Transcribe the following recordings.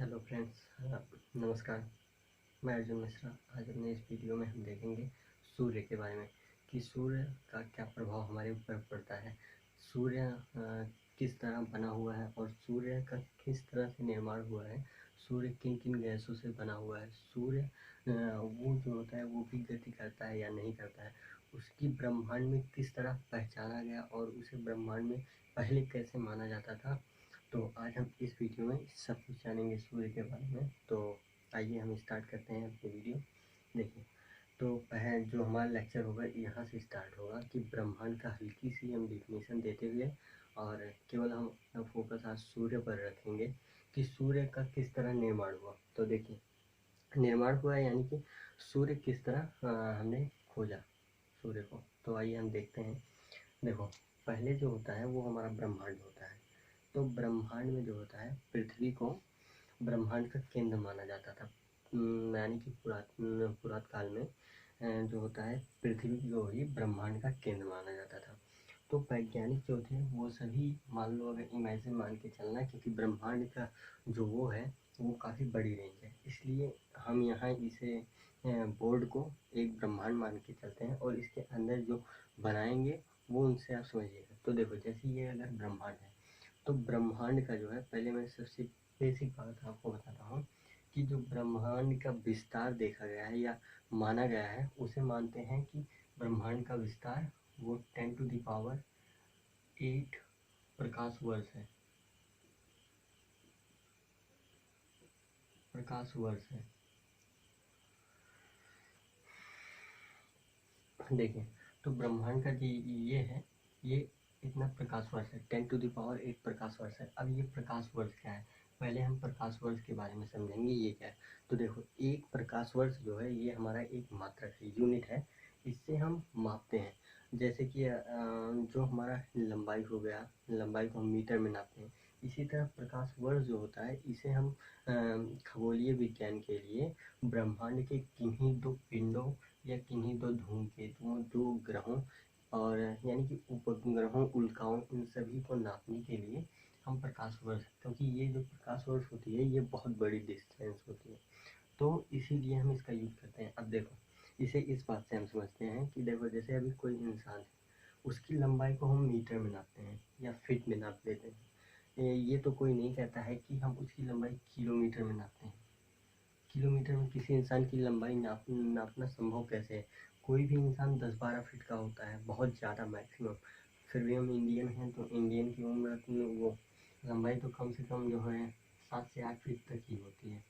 Hello friends, नमस्कार। मैं अर्जुन मिश्रा। आज अपने इस वीडियो में हम देखेंगे सूर्य के बारे में कि सूर्य का क्या प्रभाव हमारे ऊपर पड़ता है, सूर्य किस तरह बना हुआ है और सूर्य का किस तरह से निर्माण हुआ है, सूर्य किन किन गैसों से बना हुआ है, सूर्य वो जो होता है वो भी गति करता है या नहीं करता है, उसकी ब्रह्मांड में किस तरह पहचाना गया और उसे ब्रह्मांड में पहले कैसे माना जाता था। तो आज हम इस वीडियो में सब कुछ जानेंगे सूर्य के बारे में। तो आइए हम स्टार्ट करते हैं अपनी वीडियो। देखिए, तो पहले जो हमारा लेक्चर होगा यहाँ से स्टार्ट होगा कि ब्रह्मांड का हल्की सी हम डिफिनेशन देते हुए और केवल हम फोकस आज सूर्य पर रखेंगे कि सूर्य का किस तरह निर्माण हुआ। तो देखिए, निर्माण हुआ यानी कि सूर्य किस तरह हमने खोजा सूर्य को। तो आइए हम देखते हैं। देखो, पहले जो होता है वो हमारा ब्रह्मांड होता है। तो ब्रह्मांड में जो होता है, पृथ्वी को ब्रह्मांड का केंद्र माना जाता था। यानी कि पुरात काल में जो होता है पृथ्वी को ही ब्रह्मांड का केंद्र माना जाता था। तो वैज्ञानिक जो थे वो सभी मान लो, अगर इमेजिन मान के चलना, क्योंकि ब्रह्मांड का जो वो है वो काफ़ी बड़ी रेंज है, इसलिए हम यहाँ इसे बोर्ड को एक ब्रह्मांड मान के चलते हैं और इसके अंदर जो बनाएंगे वो उनसे आप समझिएगा। तो देखो, जैसे ये अगर ब्रह्मांड है तो ब्रह्मांड का जो है, पहले मैं सबसे बेसिक बात आपको बताता हूँ कि जो ब्रह्मांड का विस्तार देखा गया है या माना गया है उसे मानते हैं कि ब्रह्मांड का विस्तार वो 10⁸ प्रकाश वर्ष है। प्रकाश वर्ष है। देखिए, तो ब्रह्मांड का जो ये है, ये इतना प्रकाश वर्ष है, 10⁸ प्रकाश वर्ष है। अब ये प्रकाश वर्ष क्या है, पहले हम प्रकाश वर्ष के बारे में समझेंगे ये क्या है। तो देखो, एक प्रकाश वर्ष जो है ये हमारा एक मात्रक है, यूनिट है, इससे हम मापते हैं। जैसे कि जो हमारा लंबाई हो गया, लंबाई को हम मीटर में नापते हैं। इसी तरह प्रकाश वर्ष जो होता है इसे हम खगोलीय विज्ञान के लिए ब्रह्मांड के किन्हीं दो पिंडों या किन्हीं दो धूमकेतुओं, दो ग्रहों और यानी कि उपग्रहों, उल्काओं, इन सभी को नापने के लिए हम प्रकाश वर्ष, क्योंकि ये जो प्रकाश वर्ष होती है ये बहुत बड़ी डिस्टेंस होती है, तो इसीलिए हम इसका यूज करते हैं। अब देखो, इसे इस बात से हम समझते हैं कि देखो, जैसे अभी कोई इंसान है, उसकी लंबाई को हम मीटर में नापते हैं या फीट में नाप लेते हैं। ये तो कोई नहीं कहता है कि हम उसकी लंबाई किलोमीटर में नापते हैं। किलोमीटर में किसी इंसान की लंबाई नापना संभव कैसे है। कोई भी इंसान 10-12 फीट का होता है, बहुत ज़्यादा मैक्सिमम। फिर भी हम इंडियन हैं तो इंडियन की उम्र वो लंबाई तो कम से कम जो है 7 से 8 फीट तक ही होती है,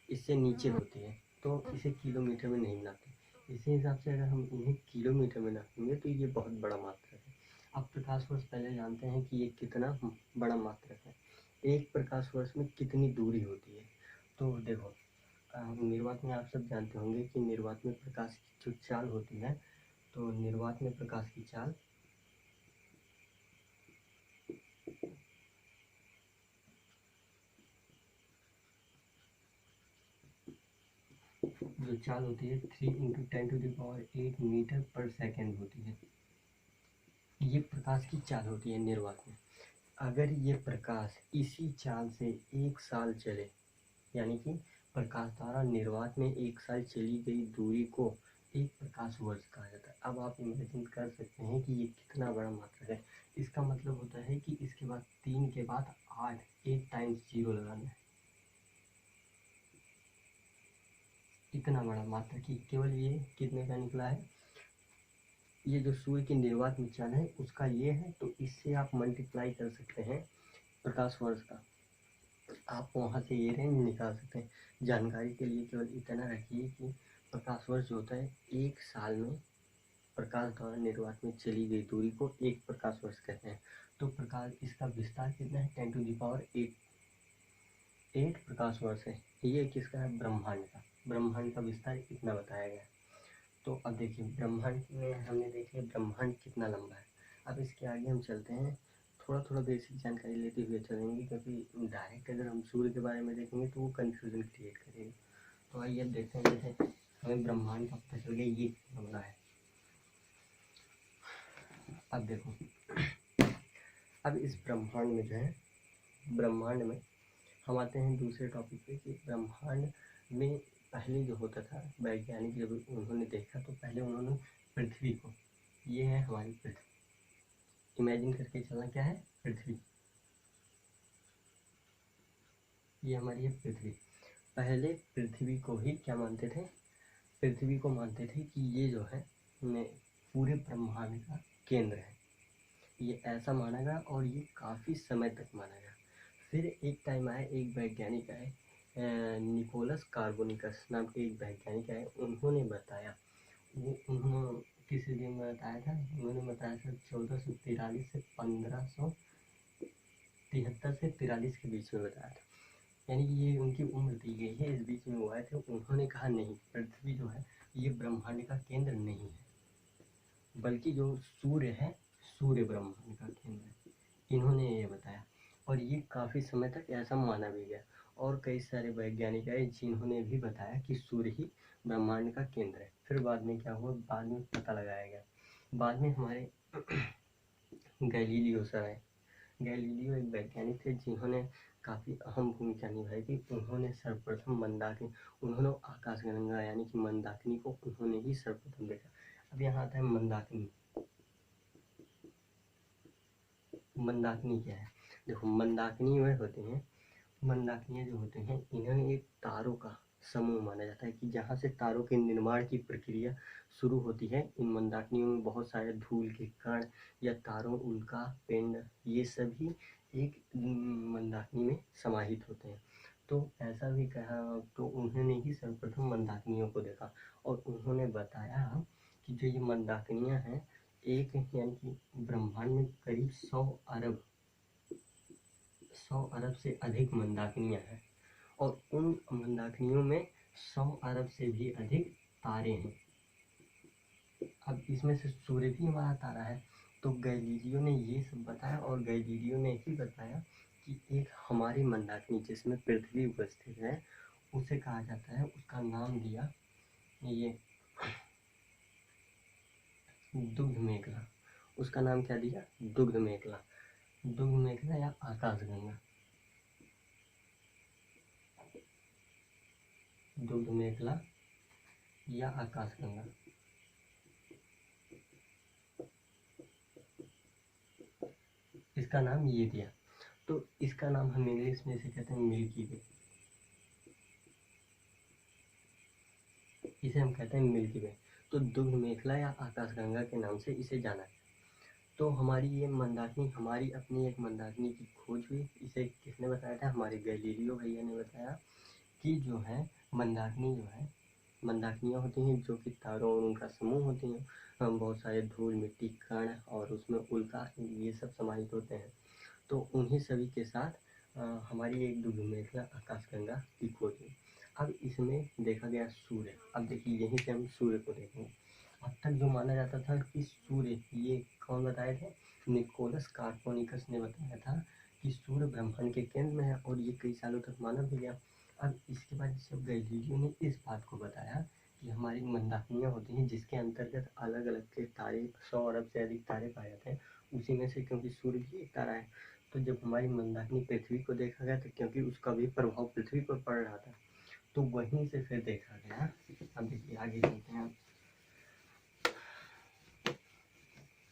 इससे नीचे होती है। तो इसे किलोमीटर में नहीं नापते। इसी हिसाब से अगर हम इन्हें किलोमीटर में नापेंगे तो ये बहुत बड़ा मात्रक है। अब प्रकाश वर्ष पहले जानते हैं कि ये कितना बड़ा मात्रक है। एक प्रकाश वर्ष में कितनी दूरी होती है। तो देखो, निर्वात में आप सब जानते होंगे कि निर्वात में प्रकाश की जो चाल होती है, तो निर्वात में प्रकाश की चाल जो चाल होती है 3 × 10⁸ मीटर पर सेकेंड होती है। ये प्रकाश की चाल होती है निर्वात में। अगर ये प्रकाश इसी चाल से 1 साल चले, यानी कि प्रकाश द्वारा निर्वात में 1 साल चली गई दूरी को एक प्रकाश वर्ष कहा जाता है। अब आप इमेजिन कर सकते हैं कि ये कितना बड़ा मात्रक है। इसका मतलब होता है कि इसके बाद 3 के बाद 8, 8 टाइम्स 0 लगाना है। इतना बड़ा मात्रक कि केवल ये कितने का निकला है, ये जो सूर्य की निर्वात में चाल है उसका ये है, तो इससे आप मल्टीप्लाई कर सकते हैं प्रकाश वर्ष का, आप वहाँ से ये रेंज निकाल सकते हैं। जानकारी के लिए केवल इतना रखिए कि प्रकाश वर्ष जो होता है 1 साल में प्रकाश द्वारा निर्वात में चली गई दूरी को एक प्रकाश वर्ष कहते हैं। तो प्रकाश, इसका विस्तार कितना है, 10⁸8 प्रकाश वर्ष है। ये किसका है, ब्रह्मांड का। ब्रह्मांड का विस्तार इतना बताया गया। तो अब देखिए, ब्रह्मांड में हमने देख लिया ब्रह्मांड कितना लंबा है। अब इसके आगे हम चलते हैं, थोड़ा थोड़ा बेसिक जानकारी लेते हुए चलेंगे, क्योंकि डायरेक्ट अगर हम सूर्य के बारे में देखेंगे तो वो कन्फ्यूजन क्रिएट करेगा। तो आइए अब देखते हैं, जैसे हमें ब्रह्मांड का पता चल गया ये लंबा है। अब देखो, अब इस ब्रह्मांड में जो है, ब्रह्मांड में हम आते हैं दूसरे टॉपिक पे कि ब्रह्मांड में पहले जो होता था, वैज्ञानिक जब उन्होंने देखा तो पहले उन्होंने पृथ्वी को, ये है हमारी पृथ्वी, इमेजिन करके चलना, क्या है पृथ्वी, ये हमारी है पृथ्वी। पहले पृथ्वी को ही क्या मानते थे, पृथ्वी को मानते थे कि ये जो है पूरे ब्रह्मांड का केंद्र है, ये ऐसा माना गया और ये काफ़ी समय तक माना गया। फिर एक टाइम आया, एक वैज्ञानिक आए, निकोलस कार्बोनिकस नाम के एक वैज्ञानिक आए, उन्होंने बताया, उन्होंने किसी दिन बताया था, उन्होंने बताया था 1443 से 1573 से 43 के बीच में बताया था, यानी कि ये उनकी उम्र दी गई है, इस बीच में वो आए थे। उन्होंने कहा नहीं, पृथ्वी जो है ये ब्रह्मांड का केंद्र नहीं है, बल्कि जो सूर्य है, सूर्य ब्रह्मांड का केंद्र है, इन्होंने ये बताया। और ये काफ़ी समय तक ऐसा माना भी गया, और कई सारे वैज्ञानिक आए जिन्होंने भी बताया कि सूर्य ही ब्रह्मांड का केंद्र है। फिर बाद में क्या हुआ, बाद में पता लगाया गया, बाद में हमारे गैलीलियो सर आए। गैलीलियो एक वैज्ञानिक थे जिन्होंने काफ़ी अहम भूमिका निभाई थी। उन्होंने सर्वप्रथम मंदाकिनी, उन्होंने आकाशगंगा यानी कि मंदाकिनी को उन्होंने ही सर्वप्रथम देखा। अब यहाँ आता है मंदाकिनी। मंदाकिनी क्या है, देखो मंदाकिनी वह होते हैं, मंदाकिनियाँ जो होते हैं इन्हें एक तारों का समूह माना जाता है कि जहाँ से तारों के निर्माण की प्रक्रिया शुरू होती है। इन मंदाकिनियों में बहुत सारे धूल के कण या तारों, उल्का पिंड, ये सभी एक मंदाकिनी में समाहित होते हैं। तो ऐसा भी कहा, तो उन्होंने ही सर्वप्रथम मंदाकिनियों को देखा और उन्होंने बताया कि जो ये मंदाकिनियाँ हैं, एक यानी कि ब्रह्मांड में करीब 100 अरब से अधिक मंदाकिनियाँ हैं, और उन मंदाकिनियों में 100 अरब से भी अधिक तारे हैं। अब इसमें से सूर्य भी हमारा तारा है। तो गैलीलियो ने ये सब बताया, और गैलीलियो ने ही बताया कि एक हमारी मंदाकिनी जिसमें पृथ्वी उपस्थित है, उसे कहा जाता है, उसका नाम दिया ये दुग्ध मेखला। उसका नाम क्या दिया, दुग्ध मेखला, दुग्ध मेखला या आकाशगंगा, दुग्ध मेखला या आकाशगंगा। इसका नाम ये दिया। तो इसका नाम हम इंग्लिश में इसे कहते हैं मिल्की वे, इसे हम कहते हैं मिल्की वे। तो दुग्ध मेखला या आकाशगंगा के नाम से इसे जाना है। तो हमारी ये मंदाकिनी, हमारी अपनी एक मंदाकिनी की खोज हुई। इसे किसने बताया था, हमारे गैलीलियो भैया ने बताया कि जो है मंदाकिनी जो है, मंदाकिनियाँ होती हैं जो कि तारों और उनका समूह होती हैं, बहुत सारे धूल मिट्टी कण और उसमें उल्का, ये सब समाहित होते हैं। तो उन्हीं सभी के साथ हमारी एक दुग्ध मेखला आकाशगंगा की खोज हुई। अब इसमें देखा गया सूर्य। अब देखिए यहीं से हम सूर्य को देखेंगे। अब तक जो माना जाता था कि सूर्य, ये कौन बताए थे, निकोलस कार्बोनिकस ने बताया था कि सूर्य ब्रह्मांड के केंद्र में है, और ये कई सालों तक माना भी गया। अब इसके बाद जब गैलीलियो ने इस बात को बताया कि हमारी मंदाकिनियाँ होती हैं जिसके अंतर्गत अलग अलग के तारे, 100 अरब से अधिक तारे पाए जाते हैं, उसी में से क्योंकि सूर्य भी एक तारा है। तो जब हमारी मंदाकिनी पृथ्वी को देखा गया, तो क्योंकि उसका भी प्रभाव पृथ्वी पर पड़ रहा था, तो वहीं से फिर देखा गया। अब देखिए आगे चलते हैं।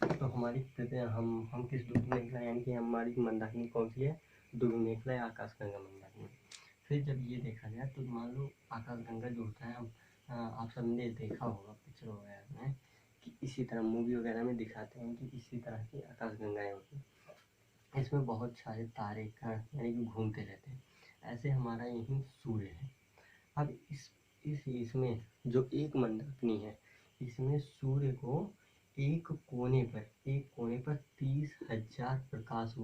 तो हमारी हम किस दुग्ध मेखला, यानी कि हमारी मंदाकिनी कौन सी है, दुग्ध मेखला या आकाशगंगा मंदाकिनी। फिर जब ये देखा गया तो मान लो आकाशगंगा जो होता है, हम आप सबने देखा होगा पिक्चर वगैरह में कि इसी तरह मूवी वगैरह में दिखाते हैं कि इसी तरह की आकाशगंगाएँ होती हैं। इसमें बहुत सारे तारे कण यानी कि घूमते रहते हैं। ऐसे हमारा यही सूर्य है। अब इसमें जो एक मंदाकिनी है, इसमें सूर्य को एक कोने पर 30,000 प्रकाश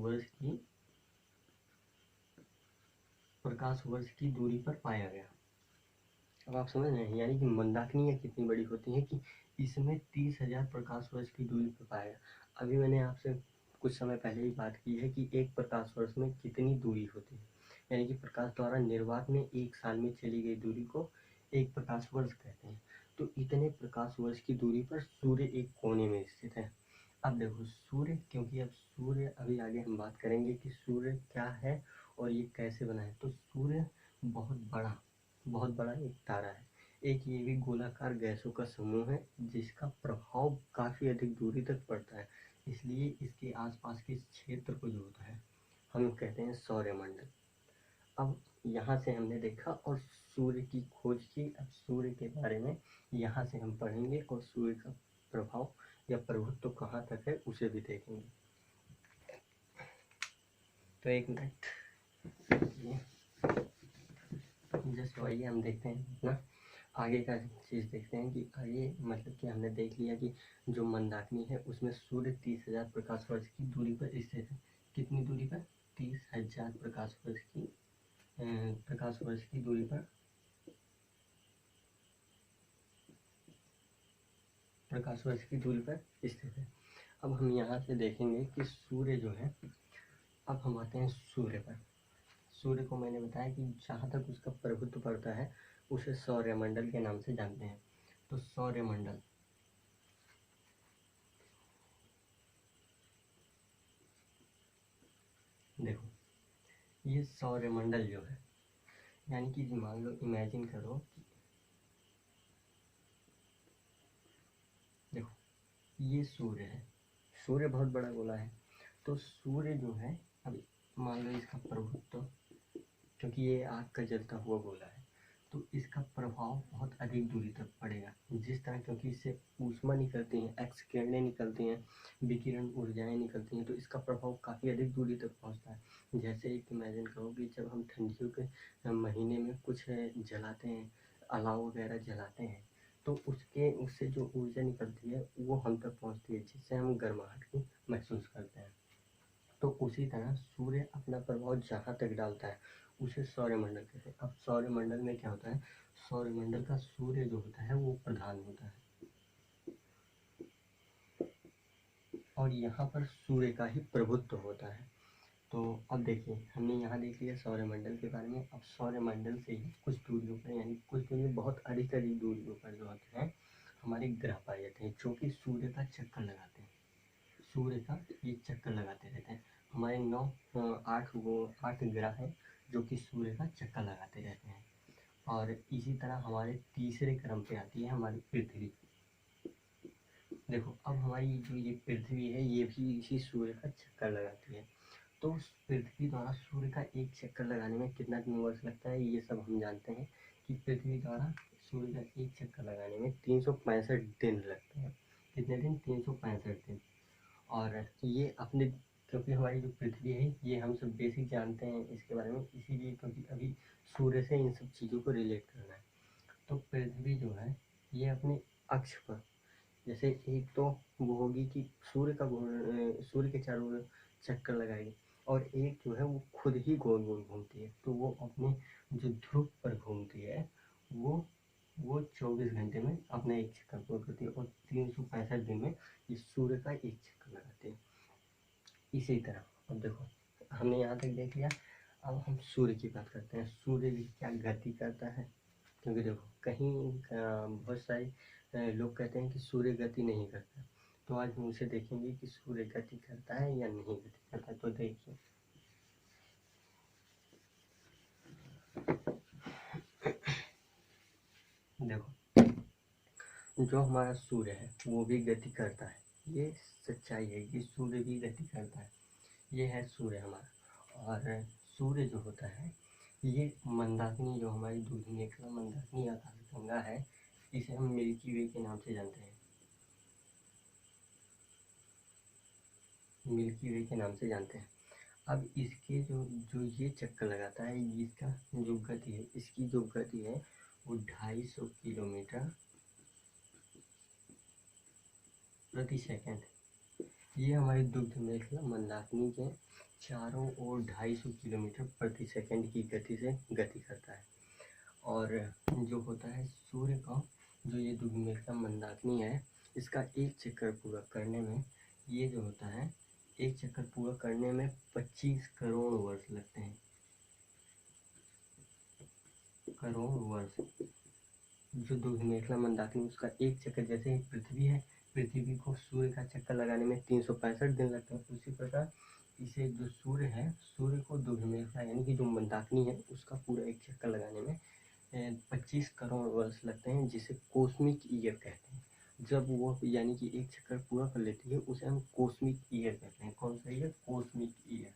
वर्ष की दूरी पर पाया गया। अब आप समझ रहे हैं, यानी कि मंदाकिनियाँ कितनी बड़ी होती हैं कि इसमें 30,000 प्रकाश वर्ष की दूरी पर पाया गया। अभी मैंने आपसे कुछ समय पहले ही बात की है कि एक प्रकाश वर्ष में कितनी दूरी होती है, यानी कि प्रकाश द्वारा निर्वात में एक साल में चली गई दूरी को एक प्रकाश वर्ष कहते हैं। तो इतने प्रकाश वर्ष की दूरी पर सूर्य एक कोने में स्थित है। अब देखो सूर्य, क्योंकि अब सूर्य, अभी आगे हम बात करेंगे कि सूर्य क्या है और ये कैसे बना है? तो सूर्य बहुत बड़ा एक तारा है। एक ये भी गोलाकार गैसों का समूह है जिसका प्रभाव काफ़ी अधिक दूरी तक पड़ता है, इसलिए इसके आसपास के क्षेत्र को जो होता है हम कहते हैं सौरमंडल। अब यहाँ से हमने देखा और सूर्य की खोज की। अब सूर्य के बारे में यहाँ से हम पढ़ेंगे और सूर्य का प्रभाव या प्रभुत्व कहाँ तक है उसे भी देखेंगे। तो एक मिनट जस्ट आइए हम देखते हैं अपना आगे का चीज़ देखते हैं कि आगे मतलब कि हमने देख लिया कि जो मंदाकिनी है उसमें सूर्य 30,000 प्रकाश वर्ष की दूरी पर स्थित है। कितनी दूरी पर? 30,000 प्रकाश वर्ष की दूरी पर स्थित है। अब हम यहाँ से देखेंगे कि सूर्य जो है, अब हम आते हैं सूर्य पर। सूर्य को मैंने बताया कि जहाँ तक उसका प्रभुत्व पड़ता है उसे सौरमंडल के नाम से जानते हैं। तो सौरमंडल, देखो ये सौरमंडल जो है, यानी कि मान लो इमेजिन करो कि देखो ये सूर्य है, सूर्य बहुत बड़ा गोला है। तो सूर्य जो है, अब मान लो इसका प्रभुत्व, क्योंकि ये आग का जलता हुआ गोला है तो इसका प्रभाव बहुत अधिक दूरी तक पड़ेगा। जिस तरह, क्योंकि इससे ऊष्मा निकलती हैं, एक्स किरणें निकलती हैं, विकिरण ऊर्जाएं निकलती हैं, तो इसका प्रभाव काफ़ी अधिक दूरी तक पहुंचता है। जैसे एक इमेजिन करो कि जब हम ठंडियों के महीने में कुछ जलाते हैं, अलाव वगैरह जलाते हैं, तो उससे जो ऊर्जा निकलती है वो हम तक पहुंचती है, जिससे हम गर्माहट को महसूस करते हैं। तो उसी तरह सूर्य अपना प्रभाव जहाँ तक डालता है उसे सौरमंडल कहते हैं। अब सौरमंडल में क्या होता है? सौरमंडल का सूर्य जो होता है वो प्रधान होता है और यहाँ पर सूर्य का ही प्रभुत्व होता है। तो अब देखिए, हमने यहाँ देख लिया सौरमंडल के बारे में। अब सौरमंडल से ही कुछ दूरियों पर, यानी कुछ दूरी, बहुत अधिक दूरियों पर जो होते हैं हमारे ग्रह पाए जाते हैं, जो कि सूर्य का चक्कर लगाते हैं। सूर्य का ये चक्कर लगाते रहते हैं। हमारे 8 ग्रह हैं जो कि सूर्य का चक्कर लगाते रहते हैं। और इसी तरह हमारे तीसरे क्रम पे आती है हमारी पृथ्वी। देखो अब हमारी जो ये पृथ्वी है ये भी इसी सूर्य का चक्कर लगाती है। तो पृथ्वी द्वारा सूर्य का एक चक्कर लगाने में कितना दिन वर्ष लगता है ये सब हम जानते हैं कि पृथ्वी द्वारा सूर्य का एक चक्कर लगाने में 365 दिन लगते हैं। कितने दिन? 365 दिन। और ये अपने, क्योंकि हमारी जो पृथ्वी है ये हम सब बेसिक जानते हैं इसके बारे में, इसीलिए क्योंकि अभी सूर्य से इन सब चीज़ों को रिलेट करना है। तो पृथ्वी जो है ये अपने अक्ष पर, जैसे एक तो वो होगी कि सूर्य के चारों ओर चक्कर लगाएगी, और एक जो है वो खुद ही गोल गोल घूमती है। तो वो अपने जो ध्रुव पर घूमती है वो 24 घंटे में अपना एक चक्कर पूरा करती है और 365 दिन में इस सूर्य का एक चक्कर लगाते हैं। इसी तरह अब देखो हमने यहाँ तक देख लिया। अब हम सूर्य की बात करते हैं। सूर्य भी क्या गति करता है? क्योंकि देखो कहीं बहुत सारे लोग कहते हैं कि सूर्य गति नहीं करता, तो आज हम उसे देखेंगे कि सूर्य गति करता है या नहीं गति करता है। तो देखिए, देखो जो हमारा सूर्य है वो भी गति करता है, ये सच्चाई है कि सूर्य भी गति करता है। ये है सूर्य हमारा। और सूर्य जो होता है ये मंदाकिनी, जो हमारी दूरबीन मेखला मंदाकिनी आकाशगंगा है, इसे हम मिल्की वे के नाम से जानते हैं। मिल्की वे के नाम से जानते हैं। अब इसके जो ये चक्कर लगाता है, इसका जो गति है, इसकी जो गति है वो 250 किलोमीटर प्रति सेकंड। ये हमारी दुग्ध मेखला मंदाकिनी के चारों ओर 250 किलोमीटर प्रति सेकंड की गति से गति करता है। और जो होता है सूर्य का जो ये दुग्ध मेखला मंदाकिनी है, इसका एक चक्कर पूरा करने में, ये जो होता है एक चक्कर पूरा करने में 25 करोड़ वर्ष लगते हैं। करोड़ वर्ष। जो दुग्ध मेखला मंदाकिनी उसका एक चक्कर, जैसे पृथ्वी है, पृथ्वी को सूर्य का चक्कर लगाने में 365 दिन लगते हैं, उसी प्रकार इसे जो सूर्य है, सूर्य को द्रव्यता यानी कि जो मंदाकिनी है उसका पूरा एक चक्कर लगाने में 25 करोड़ वर्ष लगते हैं, जिसे कॉस्मिक ईयर कहते हैं। जब वो यानी कि एक चक्कर पूरा कर लेती है उसे हम कॉस्मिक ईयर कहते हैं। कौन सा ईयर? Cosmic year.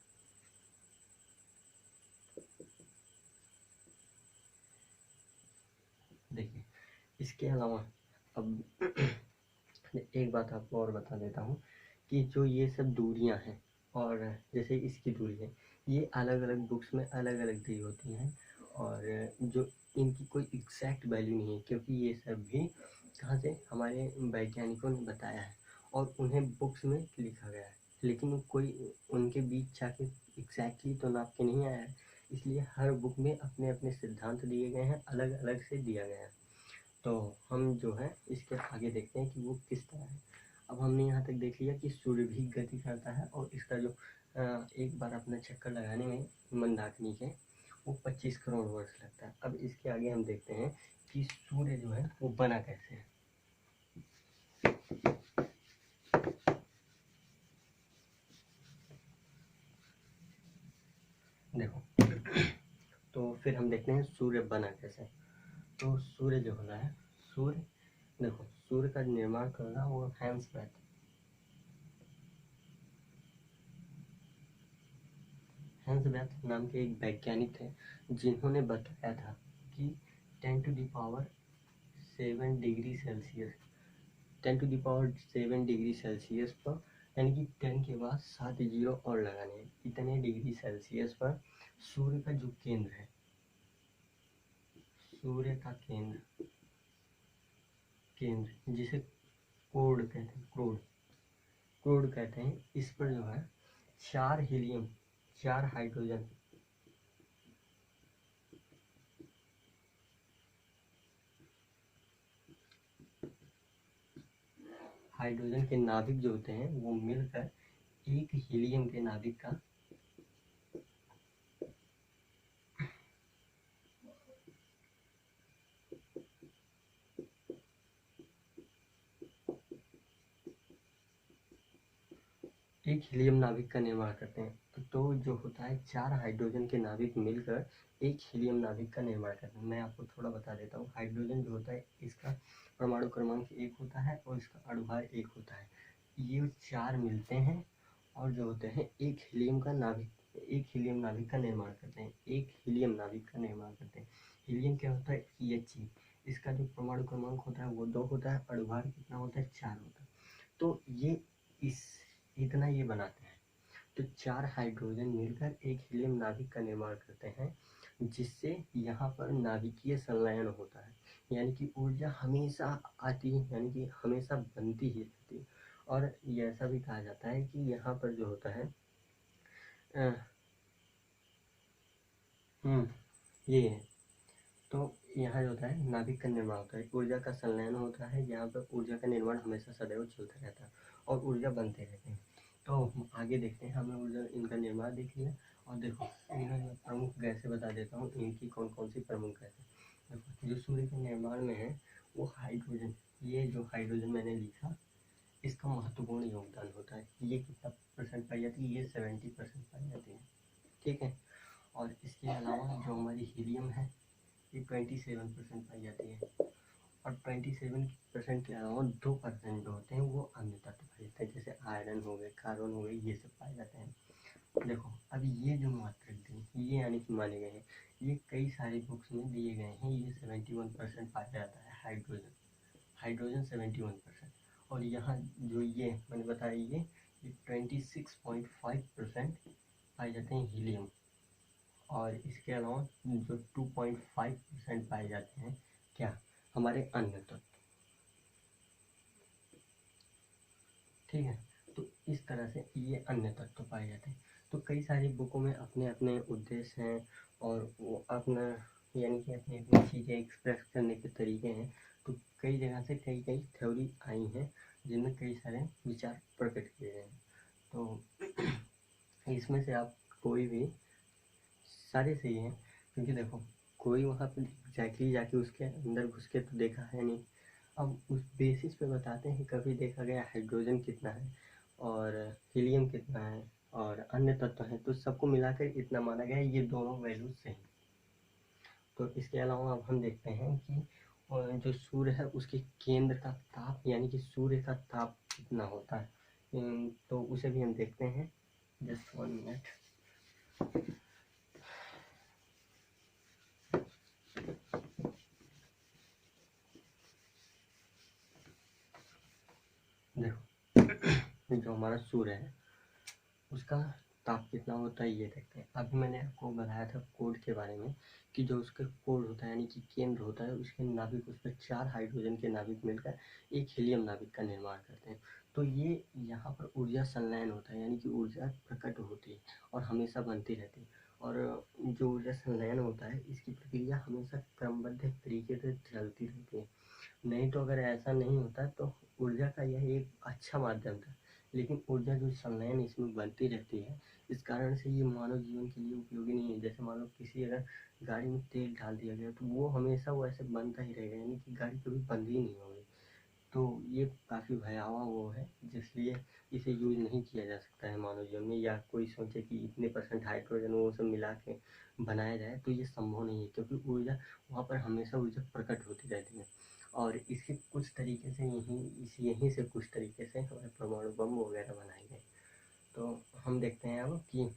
देखिए, इसके अलावा अब एक बात आपको और बता देता हूँ कि जो ये सब दूरियां हैं, और जैसे इसकी दूरी है, ये अलग अलग बुक्स में अलग अलग दी होती हैं, और जो इनकी कोई एग्जैक्ट वैल्यू नहीं है, क्योंकि ये सब भी कहाँ से हमारे वैज्ञानिकों ने बताया है और उन्हें बुक्स में लिखा गया है, लेकिन कोई उनके बीच जाके एग्जैक्टली तो नाप के नहीं आया है। इसलिए हर बुक में अपने अपने सिद्धांत दिए गए हैं, अलग अलग से दिया गया है। तो हम जो है इसके आगे देखते हैं कि वो किस तरह है। अब हमने यहाँ तक देख लिया कि सूर्य भी गति करता है, और इसका जो एक बार अपना चक्कर लगाने में मंदाकिनी के वो 25 करोड़ वर्ष लगता है। अब इसके आगे हम देखते हैं कि सूर्य जो है वो बना कैसे है। देखो, तो फिर हम देखते हैं सूर्य बना कैसे। तो सूर्य जो होता है, सूर्य देखो, सूर्य का निर्माण करना वो हैंसबैथ नाम के एक वैज्ञानिक थे, जिन्होंने बताया था कि 10 to the power 7 degree Celsius, 10 to the power 7 degree Celsius पर, यानी कि 10 के बाद 7 जीरो और लगाने हैं, इतने डिग्री सेल्सियस पर सूर्य का जो केंद्र है, सूर्य का केंद्र जिसे कोड कहते हैं, क्रोड कहते हैं, इस पर जो है 4 हीलियम, 4 हाइड्रोजन के नाभिक जो होते हैं वो मिलकर एक हीलियम के नाभिक का नाभिक का निर्माण करते हैं। तो जो होता है 4 हाइड्रोजन के नाभिक मिलकर एक हीलियम नाभिक का निर्माण करते हैं। मैं आपको थोड़ा बता देता हूँ। हाइड्रोजन जो होता है इसका परमाणु क्रमांक 1 होता है और इसका अणुभार 1 होता है। ये 4 मिलते हैं और जो होते हैं एक हीलियम नाभिक का निर्माण करते हैं, हीलियम क्या होता है? He। इसका जो परमाणु क्रमांक होता है वो 2 होता है, अणुभार कितना होता है? 4 होता है। तो ये इतना ये बनाते हैं। तो 4 हाइड्रोजन मिलकर एक हीलियम नाभिक का निर्माण करते हैं, जिससे यहाँ पर नाभिकीय संलयन होता है, यानी कि ऊर्जा हमेशा आती है, यानी कि हमेशा बनती ही रहती है। और ये ऐसा भी कहा जाता है कि यहाँ पर जो होता है ये है, तो यहाँ जो होता है नाभिक का निर्माण होता है, ऊर्जा का संलयन होता है, यहाँ पर ऊर्जा का निर्माण हमेशा सदैव चलता रहता है और ऊर्जा बनते रहते हैं। तो हम आगे देखते हैं, हमने ऊर्जा इनका निर्माण देख लिया। और देखो, इन्हें प्रमुख गैसें बता देता हूँ, इनकी कौन कौन सी प्रमुख गैसें। देखो, जो सूर्य के निर्माण में है वो हाइड्रोजन, ये जो हाइड्रोजन मैंने लिखा इसका महत्वपूर्ण योगदान होता है। ये कितना % पाई जाती है? ये 70% पाई जाती है, ठीक है। और इसके अलावा जो हमारी हीलियम है ये 27% पाई जाती है, और 27% के अलावा 2% जो होते हैं वो अन्य तत्व पाए जाते हैं, जैसे आयरन हो गए, कार्बन हो गए, ये सब पाए जाते हैं। देखो, अब ये जो मात्रक थे ये यानी कि माने गए हैं, ये कई सारी बुक्स में दिए गए हैं। ये 71% पाया जाता है हाइड्रोजन 71%। और यहाँ जो ये मैंने बताया ये 26.5% पाए जाते हैं हीलियम। और इसके अलावा जो 2.5% पाए जाते हैं क्या? हमारे अन्य तत्व, ठीक है। तो इस तरह से ये अन्य तत्व पाए जाते हैं। तो कई सारी बुकों में अपने अपने उद्देश्य हैं और वो अपना यानी कि अपनी अपनी चीज़ें एक्सप्रेस करने के तरीके हैं। तो कई जगह से कई कई थ्योरी आई हैं जिनमें कई सारे विचार प्रकट किए गए हैं। तो इसमें से आप कोई भी, सारे सही हैं, क्योंकि देखो कोई वहाँ पर एग्जैक्टली जाके उसके अंदर घुस के तो देखा है नहीं। अब उस बेसिस पे बताते हैं, कभी देखा गया हाइड्रोजन कितना है और हीलियम कितना है और अन्य तत्व हैं, तो सबको मिलाकर इतना माना गया है, ये दोनों वैल्यू सही। तो इसके अलावा अब हम देखते हैं कि जो सूर्य है उसके केंद्र का ताप, यानी कि सूर्य का ताप कितना होता है, तो उसे भी हम देखते हैं। Just 1 minute. देखो जो हमारा सूर्य है उसका ताप कितना होता है ये देखते हैं। अभी मैंने आपको बताया था कोड के बारे में कि जो उसका कोड होता है यानी कि केंद्र होता है, उसके नाभिक, उस पर 4 हाइड्रोजन के नाभिक मिलकर एक हीलियम नाभिक का निर्माण करते हैं। तो ये यहाँ पर ऊर्जा संलयन होता है, यानी कि ऊर्जा प्रकट होती है और हमेशा बनती रहती है। और जो ऊर्जा संलयन होता है इसकी प्रक्रिया हमेशा क्रमबद्ध तरीके से चलती रहती है। नहीं तो अगर ऐसा नहीं होता तो ऊर्जा का यह एक अच्छा माध्यम था, लेकिन ऊर्जा जो संलयन इसमें बनती रहती है, इस कारण से ये मानव जीवन के लिए उपयोगी नहीं है। जैसे मान लो किसी अगर गाड़ी में तेल डाल दिया गया तो वो हमेशा वो ऐसे बनता ही रहेगा, यानी कि गाड़ी कभी बंद ही नहीं होगी। तो ये काफ़ी भयावह वो है, जिसलिए इसे यूज नहीं किया जा सकता है मानव जीवन में। या कोई सोचे कि इतने % हाइड्रोजन वो सब मिला के बनाया जाए, तो ये संभव नहीं है, क्योंकि ऊर्जा वहाँ पर हमेशा ऊर्जा प्रकट होती रहती है। और इसके कुछ तरीके से यहीं से कुछ तरीके से हमारे परमाणु बम वगैरह बनाए गए। तो हम देखते हैं अब कि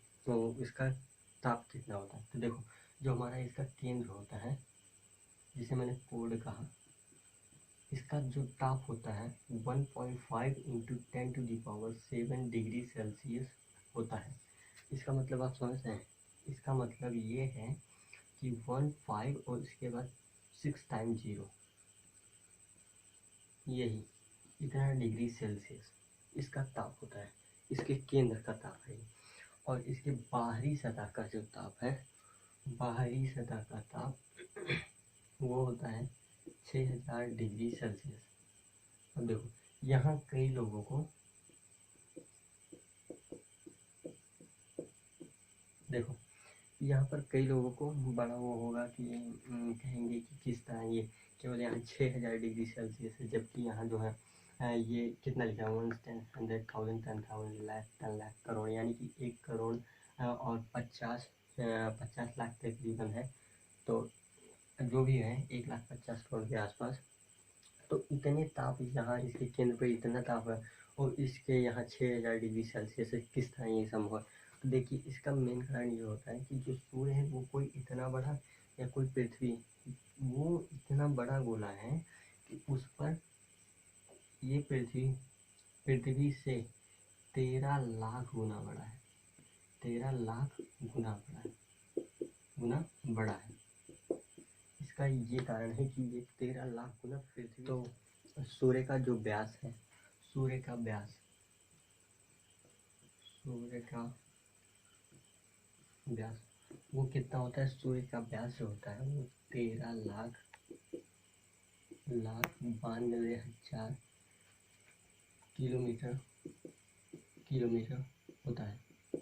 इसका ताप कितना होता है। तो देखो जो हमारा इसका केंद्र होता है, जिसे मैंने कोड कहा, इसका जो ताप होता है 1.5 × 10⁻7 डिग्री सेल्सियस होता है। इसका मतलब आप समझ रहे हैं, इसका मतलब ये है कि 15 और इसके बाद 6 टाइम 0, यही इतना डिग्री सेल्सियस इसका ताप होता है। इसके केंद्र का ताप है। और इसके बाहरी सतह का जो ताप है, बाहरी सतह का ताप वो होता है 6000 डिग्री सेल्सियस। अब देखो यहाँ कई लोगों को, देखो यहाँ पर कई लोगों को बड़ा वो होगा कि कहेंगे कि किस तरह ये केवल यहाँ 6000 डिग्री सेल्सियस है, जबकि यहाँ जो है ये कितना लिखा है 1 10 100,000 10,000 लाख 10 लाख करोड़, यानी कि 1 करोड़ और 50 लाख तकरीबन है। तो जो भी है 1,50,000 करोड़ के आसपास। तो इतने ताप यहाँ इसके केंद्र पर इतना ताप है, और इसके यहाँ 6000 डिग्री सेल्सियस है, किस तरह ये संभव है। तो देखिए इसका मेन कारण ये होता है कि जो सूर्य है वो कोई इतना बड़ा, या कोई पृथ्वी, वो इतना बड़ा गोला है कि उस पर ये पृथ्वी से 13 लाख गुना बड़ा है। 13 लाख गुना बड़ा है। इसका ये कारण है कि ये 13 लाख गुना पृथ्वी। तो सूर्य का जो व्यास है, सूर्य का व्यास वो कितना होता है। सूर्य का व्यास जो होता है वो 13 लाख 92,000 किलोमीटर होता है। तो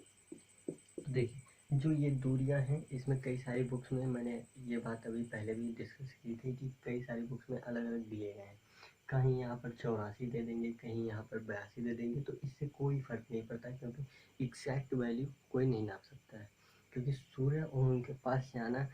देखिए जो ये दूरियां हैं, इसमें कई सारी बुक्स में मैंने ये बात अभी पहले भी डिस्कस की थी कि कई सारी बुक्स में अलग अलग दिए गए हैं। कहीं यहाँ पर 84 दे देंगे, कहीं यहाँ पर 82 दे देंगे, तो इससे कोई फर्क नहीं पड़ता, क्योंकि एग्जैक्ट वैल्यू कोई नहीं नाप सकता है। क्योंकि सूर्य और उनके पास जाना,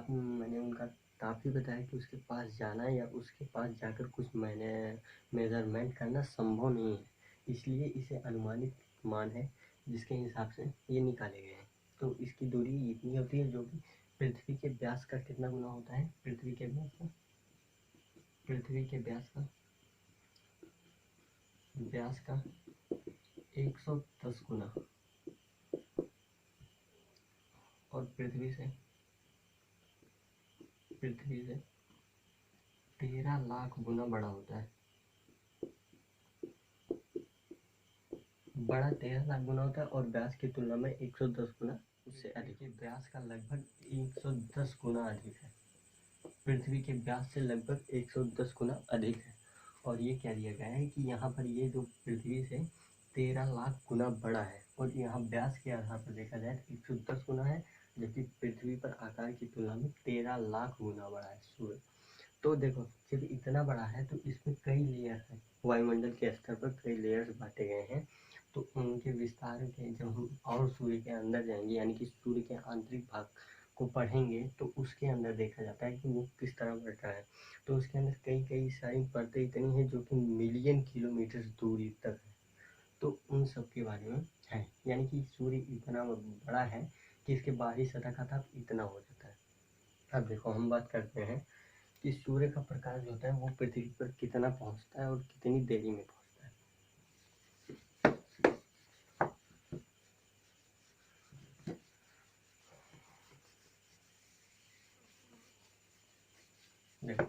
मैंने उनका ताप ही बताया कि उसके पास जाना या उसके पास जाकर कुछ मैंने मेजरमेंट करना संभव नहीं है। इसलिए इसे अनुमानित मान है जिसके हिसाब से ये निकाले गए हैं। तो इसकी दूरी इतनी होती है, जो कि पृथ्वी के व्यास का कितना गुना होता है। पृथ्वी के व्यास का 110 गुना, और पृथ्वी से 13 लाख गुना बड़ा होता है। बड़ा 13 लाख गुना होता है, और व्यास की तुलना में 110 गुना उससे अधिक। व्यास का लगभग 110 गुना अधिक है, पृथ्वी के व्यास से लगभग 110 गुना अधिक है। और ये क्या दिया गया है कि यहाँ पर ये जो पृथ्वी से 13 लाख गुना बड़ा है, और यहाँ व्यास के आधार पर देखा जाए तो 110 गुना है, जबकि पृथ्वी पर आकार की तुलना में 13 लाख गुना बड़ा है सूर्य। तो देखो जब इतना बड़ा है तो इसमें कई लेयर हैं, वायुमंडल के स्तर पर कई लेयर्स बांटे गए हैं। तो उनके विस्तार के जब हम और सूर्य के अंदर जाएंगे, यानी कि सूर्य के आंतरिक भाग को पढ़ेंगे, तो उसके अंदर देखा जाता है कि वो किस तरह बढ़ रहा है। तो उसके अंदर कई कई सारी परतें इतनी हैं जो कि मिलियन किलोमीटर दूरी तक है। तो उन सब के बारे में है, यानी कि सूर्य इतना बड़ा है कि इसके बाहरी सतह का ताप इतना हो जाता है। अब देखो हम बात करते हैं कि सूर्य का प्रकाश जो होता है वो पृथ्वी पर कितना पहुंचता है और कितनी देरी में पहुंचता है। देखो,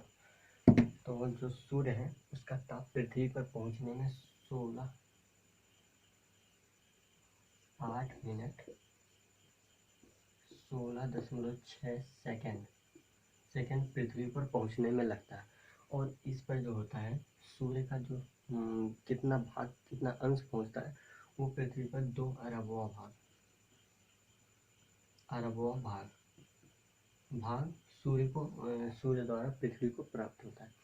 तो जो सूर्य है उसका ताप पृथ्वी पर पहुंचने में 16 सेकंड पृथ्वी पर पहुंचने में लगता है। और इस पर जो होता है सूर्य का जो कितना अंश पहुंचता है वो पृथ्वी पर 2 अरबों भाग सूर्य द्वारा पृथ्वी को प्राप्त होता है।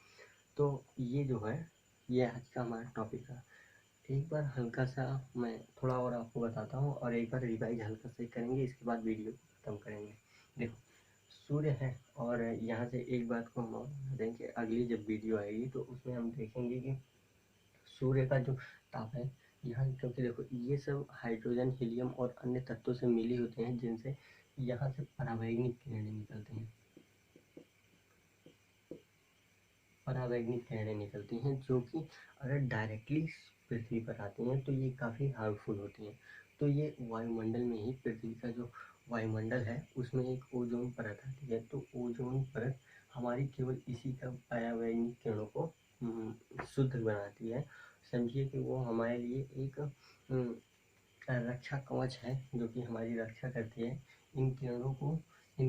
तो ये जो है ये आज का हमारा टॉपिक है। एक बार हल्का सा मैं थोड़ा और आपको बताता हूँ और एक बार रिवाइज हल्का से करेंगे, इसके बाद वीडियो को खत्म करेंगे। देखो, सूर्य है और यहाँ से एक बात को हम और देखेंगे, अगली जब वीडियो आएगी तो उसमें हम देखेंगे कि सूर्य का जो ताप है यहाँ, क्योंकि देखो ये सब हाइड्रोजन, हीलियम और अन्य तत्वों से मिली होते हैं जिनसे यहाँ से परावैंगिक किरणें निकलती हैं जो कि अगर डायरेक्टली पृथ्वी पर आती हैं तो ये काफ़ी हार्मफुल होती हैं। तो ये वायुमंडल में ही, पृथ्वी का जो वायुमंडल है उसमें एक ओजोन परत आती है। तो ओजोन परत हमारी केवल इसी का परावैंगिक किरणों को शुद्ध बनाती है। समझिए कि वो हमारे लिए एक रक्षा कवच है जो कि हमारी रक्षा करती है। इन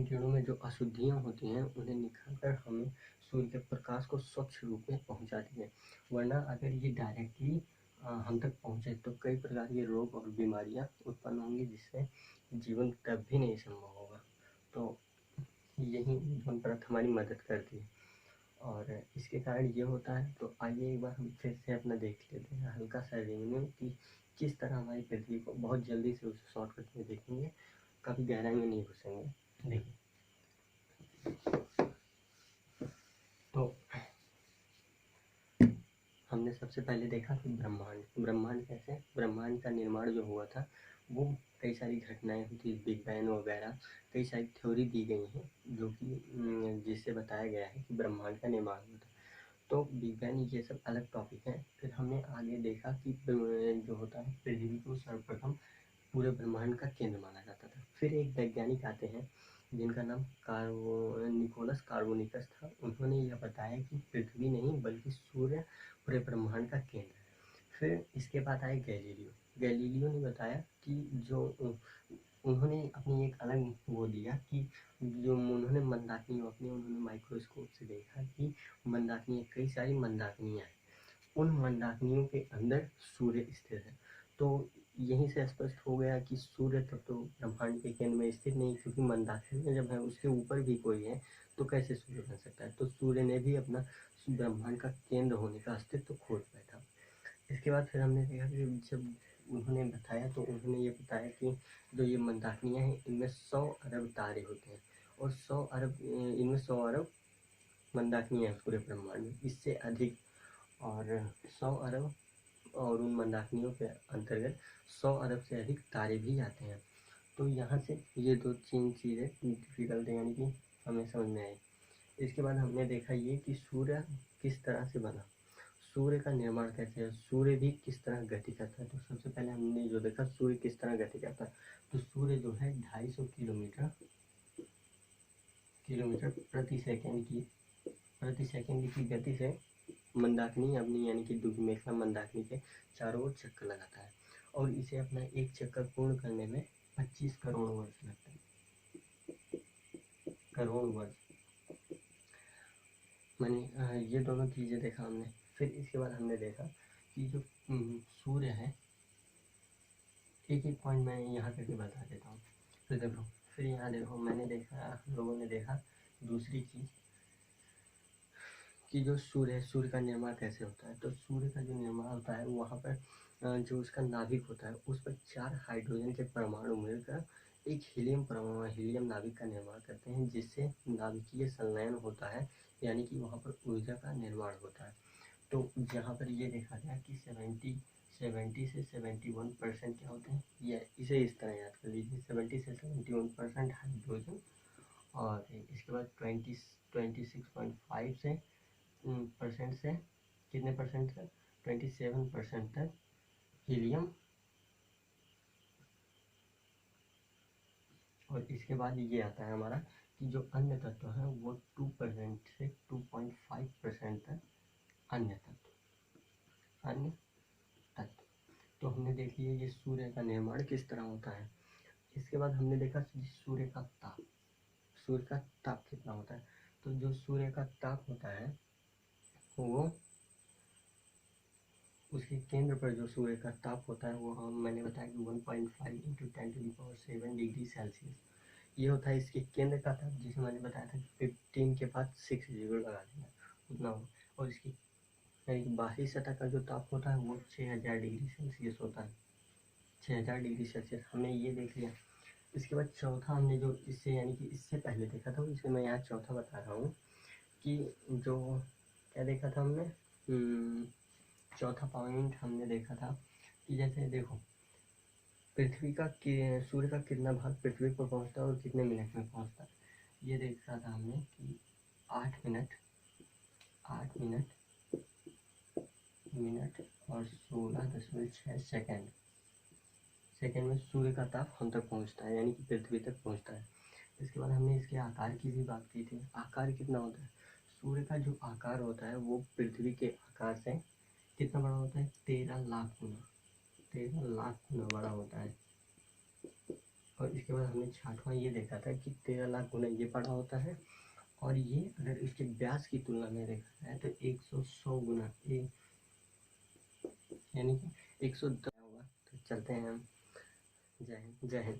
किरणों में जो अशुद्धियाँ होती हैं उन्हें निकालकर हमें सूर्य के प्रकाश को स्वच्छ रूप में पहुंचाती है। वरना अगर ये डायरेक्टली हम तक पहुंचे तो कई प्रकार के रोग और बीमारियां उत्पन्न होंगी जिससे जीवन कभी नहीं संभव होगा। तो यही ओजोन परत हमारी मदद करती है और इसके कारण ये होता है। तो आइए एक बार हम फिर से अपना देख लेते हैं हल्का सा रिव्यू कि किस तरह हमारी पृथ्वी को, बहुत जल्दी से उसे शॉर्टकट में देखेंगे, काफ़ी गहराई में नहीं घुसेंगे। देखिए, तो हमने सबसे पहले देखा कि ब्रह्मांड का निर्माण जो हुआ था वो कई सारी घटनाएं हुई थी, बिग बैंग वगैरह कई सारी थ्योरी दी गई हैं जो कि जिससे बताया गया है कि ब्रह्मांड का निर्माण हुआ था। तो बिग बैंग ये सब अलग टॉपिक है। फिर हमने आगे देखा कि जो होता है पृथ्वी को सर्वप्रथम पूरे ब्रह्मांड का केंद्र माना जाता था। फिर एक वैज्ञानिक आते हैं जिनका नाम निकोलस कार्बोनिकस था। उन्होंने यह बताया कि पृथ्वी नहीं बल्कि सूर्य पूरे ब्रह्मांड का केंद्र है। फिर इसके बाद आए गैलीलियो ने बताया कि जो उन्होंने अपनी एक अलग वो दिया कि जो उन्होंने उन्होंने माइक्रोस्कोप से देखा कि कई सारी मंदाकिनियाँ हैं। उन मंदाकिनियों के अंदर सूर्य स्थित है। तो यहीं से स्पष्ट हो गया कि सूर्य तब तो ब्रह्मांड के केंद्र में स्थित नहीं, क्योंकि मंदाकिनी जब है उसके ऊपर भी कोई है तो कैसे सूर्य बन सकता है। तो सूर्य ने भी अपना ब्रह्मांड का केंद्र होने का अस्तित्व खोज बैठा। इसके बाद फिर हमने देखा कि जब उन्होंने बताया तो उन्होंने ये बताया कि जो ये मंदाकिनियाँ हैं इनमें 100 अरब तारे होते हैं और 100 अरब मंदाकिनियाँ हैं पूरे ब्रह्मांड में, इससे अधिक। और 100 अरब और उन मंदाकिनियों के अंतर्गत 100 अरब से अधिक तारे भी आते हैं। तो यहाँ से ये 2-3 चीज़ें डिफिकल्ट है, यानी कि हमें समझ में आई। इसके बाद हमने देखा ये कि सूर्य किस तरह से बना, सूर्य का निर्माण कैसे है, सूर्य भी किस तरह गति करता है। तो सबसे पहले हमने जो देखा सूर्य किस तरह गति करता है, तो सूर्य जो है 250 किलोमीटर प्रति सेकंड की गति से मंदाकिनी अपनी, यानी कि द्युतिमेखला मंदाकिनी के चारों ओर चक्कर लगाता है और इसे अपना एक चक्कर पूर्ण करने में 25 करोड़ वर्ष लगते हैं। मैंने ये दोनों चीज़ें देखा हमने। फिर इसके बाद हमने देखा कि जो सूर्य है, एक एक पॉइंट मैं यहाँ करके बता देता हूँ। फिर देखो, फिर यहाँ देखो, हम लोगों ने देखा दूसरी चीज़ कि जो सूर्य है, सूर्य का निर्माण कैसे होता है। तो सूर्य का जो निर्माण होता है वहाँ पर जो उसका नाभिक होता है उस पर 4 हाइड्रोजन के परमाणु मिलकर एक हीलियम नाभिक का निर्माण करते हैं, जिससे नाभिकीय संलयन होता है, यानी कि वहाँ पर ऊर्जा का निर्माण होता है। तो जहाँ पर ये देखा गया कि 70 से 71% क्या होते हैं, ये इसे इस तरह याद कर लीजिए, 70 से 71% हाइड्रोजन, और इसके बाद 26.5 से परसेंट से कितने परसेंट तक, 27% तक हीलियम, और इसके बाद ये आता है हमारा कि जो अन्य तत्व हैं वो 2% से 2.5% तक अन्य तत्व। तो हमने देख लिया ये सूर्य का निर्माण किस तरह होता है। इसके बाद हमने देखा सूर्य का ताप कितना होता है। तो जो सूर्य का ताप होता है वो उसके केंद्र पर जो सूर्य का ताप होता है वो मैंने बताया कि 1.5 × 10⁷ डिग्री सेल्सियस ये होता है इसके केंद्र का ताप, जिसे मैंने बताया था 15 के बाद 6 जीरो लगा देना उतना हो। और इसकी यानी कि बाहरी सतह का जो ताप होता है वो 6000 डिग्री सेल्सियस होता है, 6000 डिग्री सेल्सियस हमने ये देख लिया। इसके बाद चौथा हमने जो इससे यानी कि इससे पहले देखा था, इसलिए मैं यहाँ चौथा बता रहा हूँ कि जो क्या देखा था हमने, चौथा पॉइंट हमने देखा था कि जैसे देखो सूर्य का कितना भाग पृथ्वी पर पहुँचता है और कितने मिनट में पहुँचता है। ये देखा था हमने कि 8 मिनट और 16.6 सेकेंड में सूर्य का ताप हम तक पहुँचता है, यानी कि पृथ्वी तक पहुँचता है। इसके बाद हमने इसके आकार की भी बात की थी। आकार कितना होता है, सूर्य का जो आकार होता है वो पृथ्वी के आकार से कितना बड़ा होता है, 13 लाख गुना बड़ा होता है। और इसके बाद हमने छठवां ये देखा था कि 13 लाख गुना ये बड़ा होता है, और ये अगर इसके व्यास की तुलना में देखा जाए तो 110 गुना यानी कि 110 होगा। तो चलते हैं हम। जय हिंद।